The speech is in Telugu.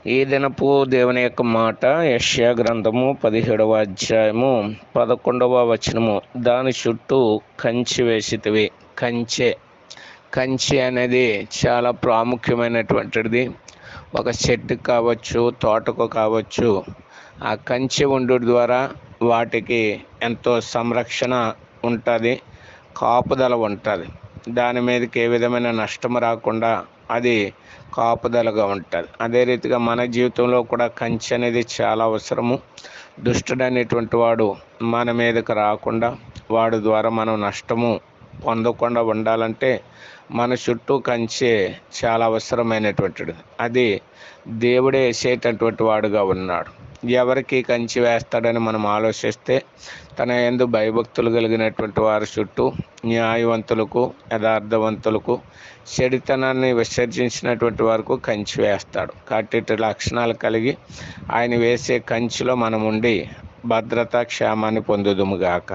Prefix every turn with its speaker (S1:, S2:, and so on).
S1: ఈ దినపు దేవుని యొక్క మాట యెషయా గ్రంథము 17వ అధ్యాయము 11వ వచనము. దాని చుట్టూ కంచె వేసితివి. కంచె అనేది చాలా ప్రాముఖ్యమైనటువంటిది. ఒక చెట్టుకు కావచ్చు, తోటకు కావచ్చు, ఆ కంచె ఉండు ద్వారా వాటికి ఎంతో సంరక్షణ ఉంటుంది, కాపుదల ఉంటుంది. దాని మీదకి ఏ విధమైన నష్టం రాకుండా అది కాపుదలగా ఉంటుంది. అదే రీతిగా మన జీవితంలో కూడా కంచె అనేది చాలా అవసరము. దుష్టుడు అనేటువంటి వాడు మన మీదకి రాకుండా, వాడి ద్వారా మనం నష్టము పొందకుండా ఉండాలంటే మన చుట్టూ కంచె చాలా అవసరమైనటువంటిది. అది దేవుడే వేసేటటువంటి వాడుగా ఉన్నాడు. ఎవరికి కంచె వేస్తాడని మనం ఆలోచిస్తే, తన యందు భయభక్తులు కలిగినటువంటి వారి చుట్టూ, న్యాయవంతులకు, యథార్థవంతులకు, చెడుతనాన్ని విసర్జించినటువంటి వారికి కంచె వేస్తాడు. కాబట్టి ఇటు లక్షణాలు కలిగి ఆయన వేసే కంచెలో మనం ఉండి భద్రత, క్షేమాన్ని పొందుదుముగాక.